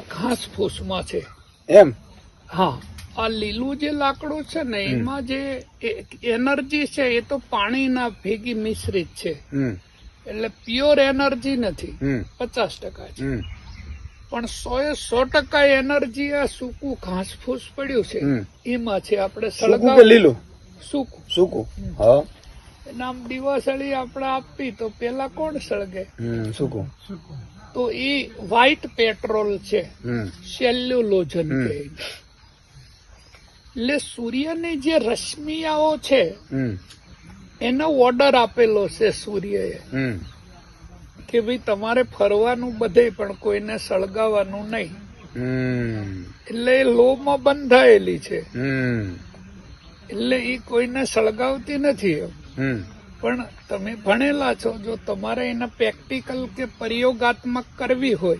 ઘાસ ફૂસમાં છે એમ હા આ લીલું જે લાકડું છે ને એમાં જે એનર્જી છે એ તો પાણીના ભેગી મિશ્રિત છે એટલે પ્યોર એનર્જી નથી 50% છે પણ 100% એનર્જી આ સૂકું ઘાસ ફૂસ પડ્યું છે એમાં છે આપણે સળગાવ લીલું સૂકું સૂકું હા નામ દિવાસળી આપણે આપી તો પેલા કોણ સળગે સૂકું તો એ વ્હાઇટ પેટ્રોલ છે સેલ્યુલોજન કહે એટલે સૂર્યની જે રશ્મિયાઓ છે એનો ઓર્ડર આપેલો છે સૂર્યએ કે ભાઈ તમારે ફરવાનું બધે પણ કોઈને સળગાવવાનું નહીં એટલે એ લોમાં બંધાયેલી છે એટલે એ કોઈને સળગાવતી નથી પણ તમે ભણેલા છો જો તમારે એને પ્રેક્ટિકલ કે પ્રયોગાત્મક કરવી હોય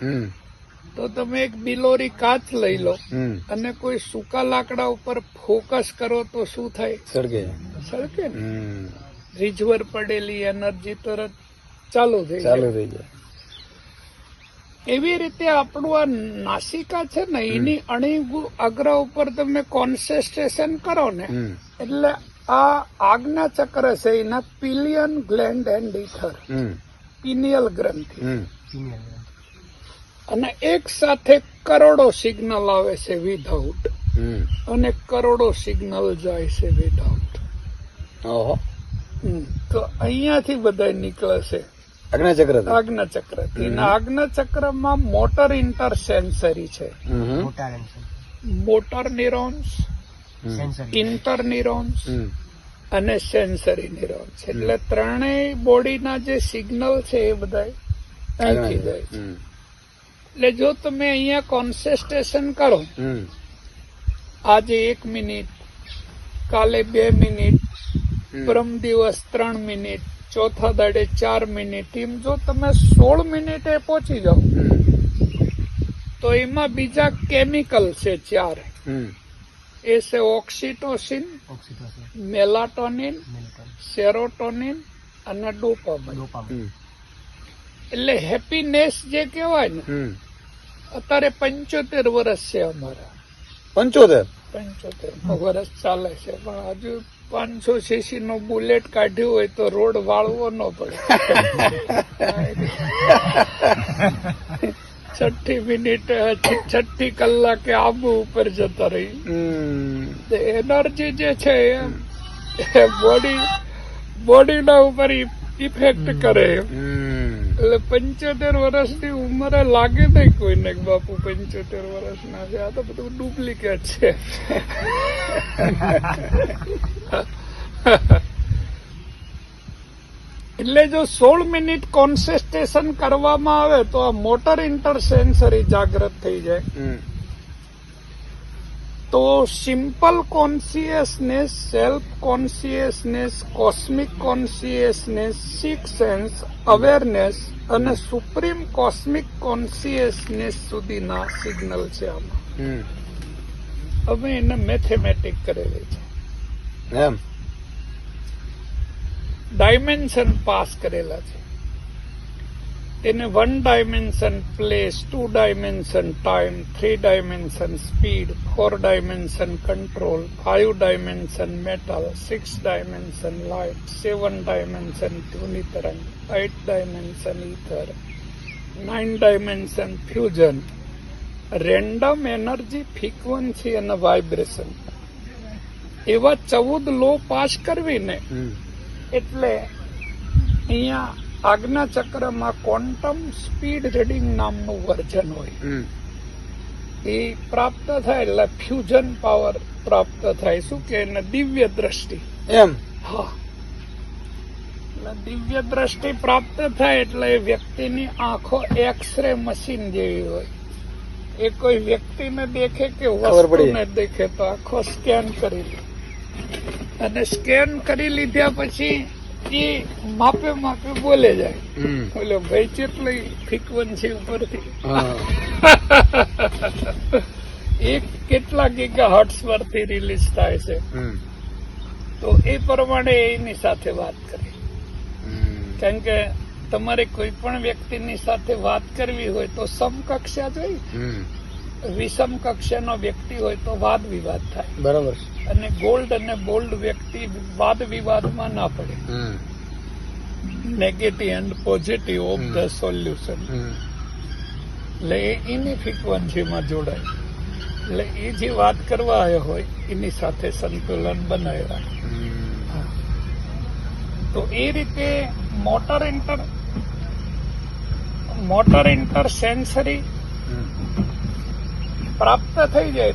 તો તમે એક બિલોરી કાચ લઈ લો અને કોઈ સૂકા લાકડા ઉપર ફોકસ કરો તો શું થાય સળગે ને રીઝવર પડેલી એનર્જી તરત ચાલુ થઈ જાય એવી રીતે આપણું આ નાસિકા છે ને એની અણી અગ્ર ઉપર તમે કોન્સન્ટ્રેશન કરો ને એટલે આ આજ્ઞા ચક્ર છે એના પિલિયન ગ્લેન્ડ એન્ડ ઇથર પિનિયલ ગ્રંથિ અને એક સાથે કરોડો સિગ્નલ આવે છે વિધાઉટ અને કરોડો સિગ્નલ જાય છે વિધાઉટ તો અહીંયાથી બધા નીકળે છે આજ્ઞા ચક્ર થી આજ્ઞા ચક્રમાં મોટર ઇન્ટરસેન્સરી છે મોટર ન્યુરોન્સ ઇન્ટર ન્યુરોન્સ અને સેન્સરી ન્યુરોન્સ એટલે ત્રણેય બોડીના જે સિગ્નલ છે એ બધા અહીંથી જાય છે એટલે જો તમે અહીંયા કોન્સન્ટ્રેશન કરો આજે 1 મિનિટ કાલે 2 મિનિટ પરમ દિવસ 3 મિનિટ ચોથા દાડે 4 મિનિટ એમ જો તમે 16 મિનિટે પહોંચી જાઓ તો એમાં બીજા કેમિકલ છે 4 એ છે ઓક્સિટોસિન મેલાટોનિન સેરોટોનિન અને ડોપામાઇન એટલે હેપીનેસ જે કહેવાય ને અત્યારે 75 વર્ષ છે અમારા 75 વર્ષ ચાલે છે પણ હજુ 500 સીસી નો બુલેટ કાઢ્યું હોય તો રોડ વાળવો ન પડે 6 મિનિટે 6 કલાકે આબુ ઉપર જતા રહી એનર્જી જે છે એ બોડીના ઉપર ઇફેક્ટ કરે એટલે 75 વર્ષની ઉંમરે લાગે નહીં કોઈને બાપુ 75 વર્ષના છે આ તો બધું ડુપ્લિકેટ છે એટલે જો 16 મિનિટ કોન્સન્ટ્રેશન કરવામાં આવે તો આ મોટર ઇન્ટરસેન્સરી જાગૃત થઈ જાય તો simple consciousness self consciousness cosmic consciousness six sense awareness અને સુપ્રીમ કોસ્મિક કોન્શિયસનેસ સુધીના સિગ્નલ છે આમાં અમે એને મેથેમેટિક કરેલી છે એમ ડાયમેન્શન પાસ કરેલા છે એને 1 dimension place 2 dimension time 3 dimension speed 4 dimension control 5 dimension metal 6 dimension light 7 dimension ધ્વનિ તરંગ 8 dimension ether 9 dimension fusion random energy frequency અને વાઇબ્રેશન એવા 14 લો પાસ કરવી ને એટલે અહીંયા આજ્ઞા ચક્રમાં ક્વોન્ટમ સ્પીડ રીડિંગ નામનું વર્જન હોય એ પ્રાપ્ત થાય એટલે ફ્યુઝન પાવર પ્રાપ્ત થાય શું કે એને દિવ્ય દ્રષ્ટિ એમ હા એટલે દિવ્ય દ્રષ્ટિ પ્રાપ્ત થાય એટલે એ વ્યક્તિની આંખો એક્સરે મશીન જેવી હોય એ કોઈ વ્યક્તિને દેખે કે વસ્તુને દેખે તો આંખો સ્કેન કરી લે અને સ્કેન કરી લીધા પછી એ માપે બોલે જાય બોલો ભાઈ કેટલી ફ્રીક્વન્સી ઉપરથી એક કેટલા ગીગા હર્ટ્ઝ પરથી રિલીઝ થાય છે તો એ પ્રમાણે એની સાથે વાત કરી કારણ કે તમારે કોઈ પણ વ્યક્તિની સાથે વાત કરવી હોય તો સમકક્ષા જોઈ વિષમ કક્ષાનો વ્યક્તિ હોય તો વાદ વિવાદ થાય, બરાબર છે. અને ગોલ્ડ અને બોલ્ડ વ્યક્તિ વાદ વિવાદમાં ના પડે. Negative and positive of the solution. એટલે એ ઇનઇફિક્વન્સીમાં જોડાય. એટલે એ જે વાત કરવા આવ્યો હોય એની સાથે સંતુલન બનાવી રાખે. તો એ રીતે મોટર ઇન્ટર સેન્સરી પ્રાપ્ત થઈ જાય.